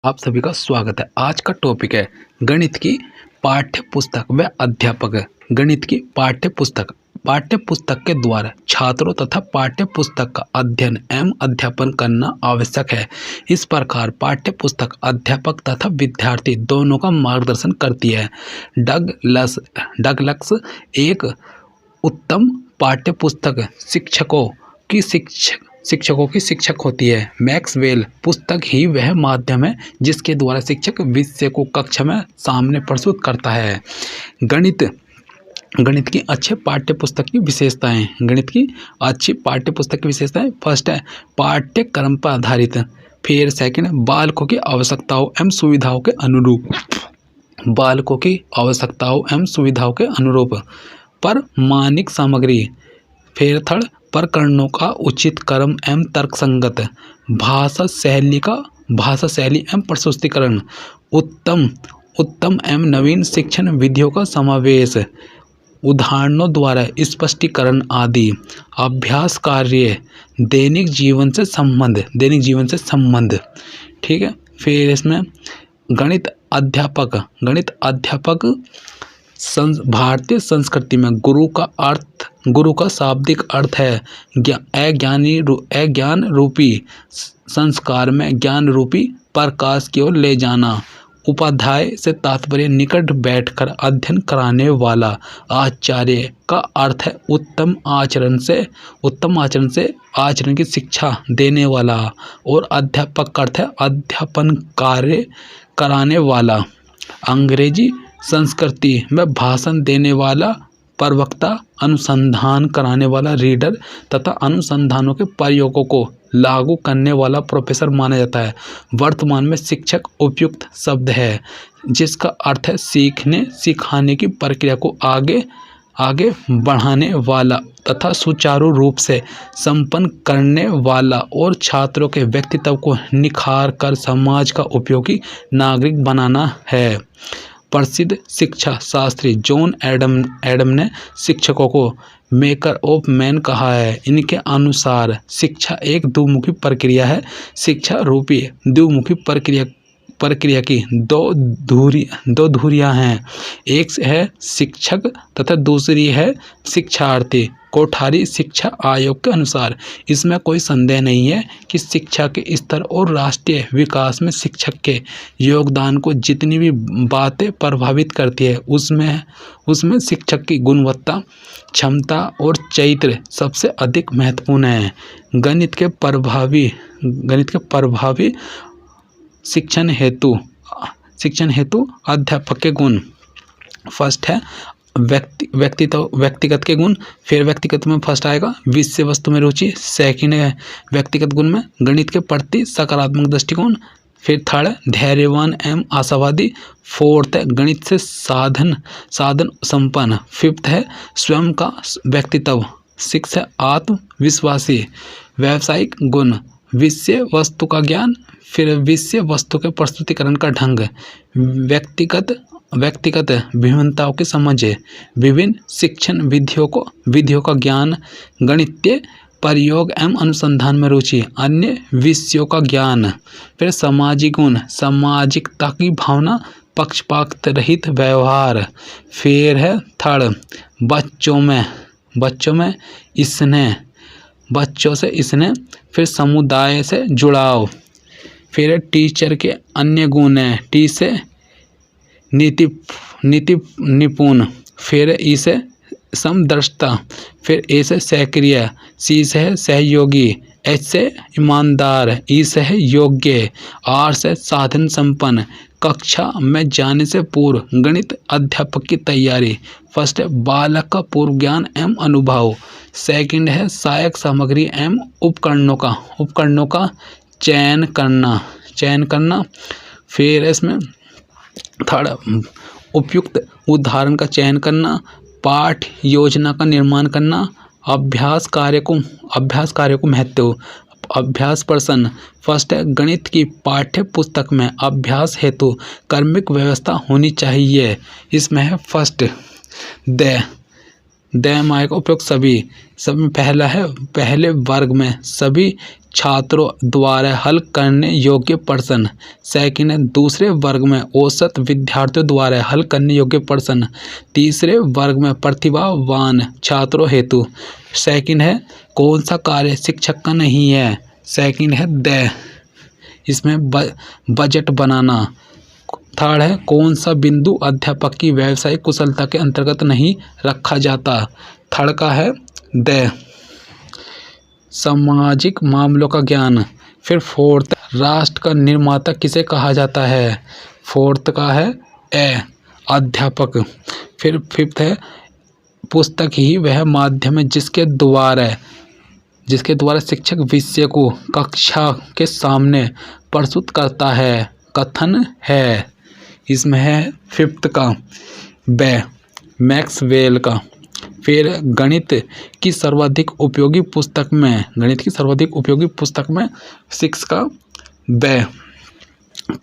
आप सभी का स्वागत है। आज का टॉपिक है गणित की पाठ्य पुस्तक व अध्यापक। गणित की पाठ्य पुस्तक के द्वारा छात्रों तथा पाठ्य पुस्तक का अध्ययन एवं अध्यापन करना आवश्यक है। इस प्रकार पाठ्य पुस्तक अध्यापक तथा विद्यार्थी दोनों का मार्गदर्शन करती है। डगलस एक उत्तम पाठ्य पुस्तक शिक्षकों की शिक्षक होती है। मैक्सवेल पुस्तक ही वह माध्यम है जिसके द्वारा शिक्षक विषय को कक्षा में सामने प्रस्तुत करता है। गणित की अच्छे पाठ्य पुस्तक की विशेषताएं। गणित की अच्छी पाठ्य पुस्तक की विशेषताएं। फर्स्ट है पाठ्यक्रम पर आधारित। फिर सेकंड है बालकों की आवश्यकताओं एवं सुविधाओं के अनुरूप। पर मानक सामग्री। फिर थर्ड प्रकरणों का उचित क्रम एवं तर्कसंगत। भाषा शैली एवं प्रस्तुतिकरण। उत्तम एवं नवीन शिक्षण विधियों का समावेश। उदाहरणों द्वारा स्पष्टीकरण आदि। अभ्यास कार्य। दैनिक जीवन से संबंध। ठीक है। फिर इसमें गणित अध्यापक। भारतीय संस्कृति में गुरु का शाब्दिक अर्थ है अज्ञान रूपी संस्कार में ज्ञान रूपी प्रकाश की ओर ले जाना। उपाध्याय से तात्पर्य निकट बैठकर अध्ययन कराने वाला। आचार्य का अर्थ है उत्तम आचरण से आचरण की शिक्षा देने वाला। और अध्यापक का अर्थ है अध्यापन कार्य कराने वाला। अंग्रेजी संस्कृति में भाषण देने वाला प्रवक्ता, अनुसंधान कराने वाला रीडर तथा अनुसंधानों के प्रयोगों को लागू करने वाला प्रोफेसर माना जाता है। वर्तमान में शिक्षक उपयुक्त शब्द है जिसका अर्थ है सिखाने की प्रक्रिया को आगे बढ़ाने वाला तथा सुचारू रूप से संपन्न करने वाला और छात्रों के व्यक्तित्व को निखार कर समाज का उपयोगी नागरिक बनाना है। प्रसिद्ध शिक्षा शास्त्री जॉन एडम ने शिक्षकों को मेकर ऑफ मैन कहा है। इनके अनुसार शिक्षा एक दुमुखी प्रक्रिया है। शिक्षा रूपी द्विमुखी प्रक्रिया की दो धुरियां हैं। एक है शिक्षक तथा दूसरी है शिक्षार्थी। कोठारी शिक्षा आयोग के अनुसार इसमें कोई संदेह नहीं है कि शिक्षा के स्तर और राष्ट्रीय विकास में शिक्षक के योगदान को जितनी भी बातें प्रभावित करती है उसमें शिक्षक की गुणवत्ता, क्षमता और चरित्र सबसे अधिक महत्वपूर्ण है। गणित के प्रभावी शिक्षण हेतु अध्यापक के गुण। फर्स्ट है व्यक्तिगत के गुण। फिर व्यक्तिगत में फर्स्ट आएगा विषय वस्तु में रुचि। सेकंड है व्यक्तिगत गुण में गणित के प्रति सकारात्मक दृष्टिकोण। फिर थर्ड है धैर्यवान एवं आशावादी। फोर्थ है गणित से साधन संपन्न। फिफ्थ है स्वयं का व्यक्तित्व। सिक्स है आत्मविश्वासी। व्यावसायिक गुण विषय वस्तु का ज्ञान। फिर विषय वस्तु के प्रस्तुतिकरण का ढंग। व्यक्तिगत भिन्नताओं की समझ। विभिन्न शिक्षण विधियों का ज्ञान। गणितीय प्रयोग एवं अनुसंधान में रुचि। अन्य विषयों का ज्ञान। फिर सामाजिक गुण सामाजिकता की भावना, पक्षपात रहित व्यवहार। फिर है थर्ड बच्चों से स्नेह। फिर समुदाय से जुड़ाव। फिर टीचर के अन्य गुण है टी से नीति निपुण। फिर ई से समदर्शिता। फिर ए से सक्रिय। सी से है सहयोगी। एच से ईमानदार। ई से है योग्य। आर से साधन संपन्न। कक्षा में जाने से पूर्व गणित अध्यापक की तैयारी। फर्स्ट है बालक का पूर्व ज्ञान एवं अनुभव। सेकंड है सहायक सामग्री एवं उपकरणों का चयन करना। फिर इसमें थर्ड उपयुक्त उदाहरण का चयन करना। पाठ योजना का निर्माण करना। अभ्यास कार्य को महत्व। अभ्यास प्रश्न। फर्स्ट है गणित की पाठ्य पुस्तक में अभ्यास हेतु क्रमिक व्यवस्था होनी चाहिए। इसमें है फर्स्ट मायक उपयुक्त सभी। सब में पहला है पहले वर्ग में सभी छात्रों द्वारा हल करने योग्य प्रश्न। सेकंड है दूसरे वर्ग में औसत विद्यार्थियों द्वारा हल करने योग्य प्रश्न। तीसरे वर्ग में प्रतिभावान छात्रों हेतु। सेकंड है कौन सा कार्य शिक्षक का नहीं है। सेकंड है इसमें बजट बनाना। थर्ड है कौन सा बिंदु अध्यापक की व्यावसायिक कुशलता के अंतर्गत नहीं रखा जाता। थर्ड का है सामाजिक मामलों का ज्ञान। फिर फोर्थ राष्ट्र का निर्माता किसे कहा जाता है। फोर्थ का है अध्यापक। फिर फिफ्थ है पुस्तक ही वह माध्यम है जिसके द्वारा शिक्षक विषय को कक्षा के सामने प्रस्तुत करता है। कथन है। इसमें है फिफ्थ का मैक्सवेल का। फिर गणित की सर्वाधिक उपयोगी पुस्तक में सिक्स का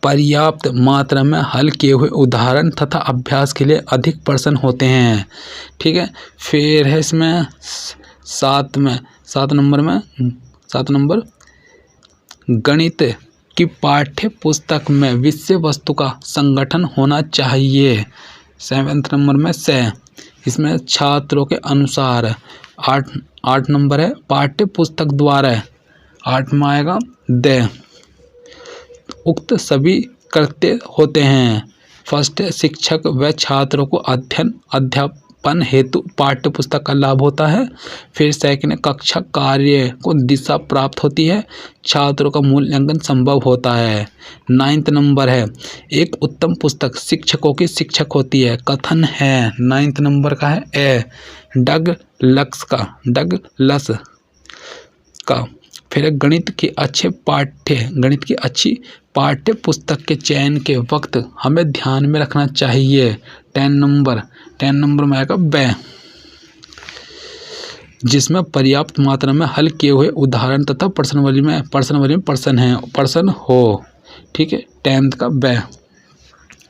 पर्याप्त मात्रा में हल किए हुए उदाहरण तथा अभ्यास के लिए अधिक प्रश्न होते हैं। ठीक है। फिर है इसमें सात नंबर गणित की पाठ्य पुस्तक में विषय वस्तु का संगठन होना चाहिए। सेवेंथ नंबर में इसमें छात्रों के अनुसार। आठ नंबर है पाठ्य पुस्तक द्वारा। 8 में आएगा उक्त सभी कृत्य होते हैं। फर्स्ट शिक्षक व छात्रों को अध्यापन हेतु पाठ्य पुस्तक का लाभ होता है। फिर सेकंड कक्षा कार्य को दिशा प्राप्त होती है। छात्रों का मूल्यांकन संभव होता है। 9th नंबर है एक उत्तम पुस्तक शिक्षकों की शिक्षक होती है। कथन है। 9th नंबर का है डगलस का। फिर गणित की अच्छी पाठ्य पुस्तक के चयन के वक्त हमें ध्यान में रखना चाहिए। 10 नंबर में आएगा जिसमें पर्याप्त मात्रा में हल किए हुए उदाहरण तथा प्रश्नावली में प्रश्न हो। ठीक है। 10th का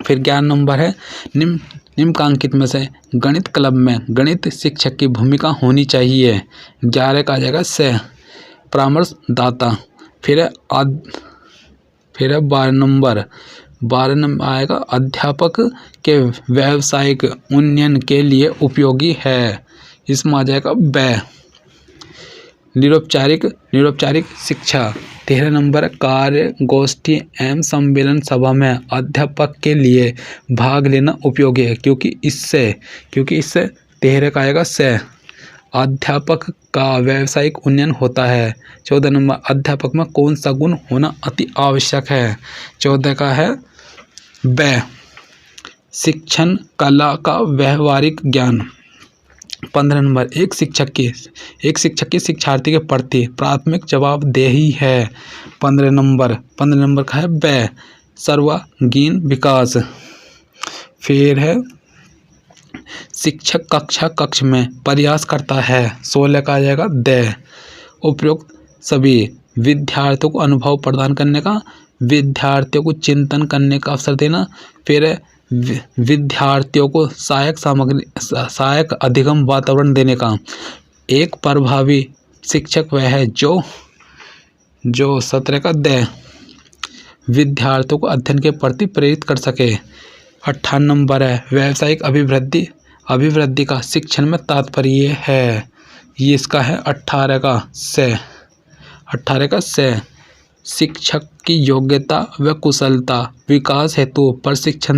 फिर 11 नंबर है निम्नलिखित में से गणित क्लब में गणित शिक्षक की भूमिका होनी चाहिए। 11 का आ जाएगा परामर्शदाता। फिर 12 नंबर आएगा अध्यापक के व्यावसायिक उन्नयन के लिए उपयोगी है। इसमें आ जाएगा निरौपचारिक शिक्षा। 13 नंबर कार्य गोष्ठी एवं सम्मेलन सभा में अध्यापक के लिए भाग लेना उपयोगी है क्योंकि इससे 13 का आएगा अध्यापक का व्यावसायिक उन्नयन होता है। 14 नंबर अध्यापक में कौन सा गुण होना अति आवश्यक है। 14 का है शिक्षण कला का व्यवहारिक ज्ञान। 15 नंबर एक शिक्षक की शिक्षार्थी के प्रति प्राथमिक जवाबदेही है। 15 नंबर का है सर्वांगीण विकास। फिर है शिक्षक कक्ष में प्रयास करता है। 16 का आ जाएगा उपयुक्त सभी विद्यार्थियों को अनुभव प्रदान करने का, विद्यार्थियों को चिंतन करने का अवसर देना। फिर विद्यार्थियों को सहायक अधिगम वातावरण देने का। एक प्रभावी शिक्षक वह है जो 17 का विद्यार्थियों को अध्ययन के प्रति प्रेरित कर सके। 18 नंबर है व्यावसायिक अभिवृद्धि का शिक्षण में तात्पर्य है। ये इसका है 18 का शिक्षक की योग्यता व कुशलता विकास हेतु प्रशिक्षण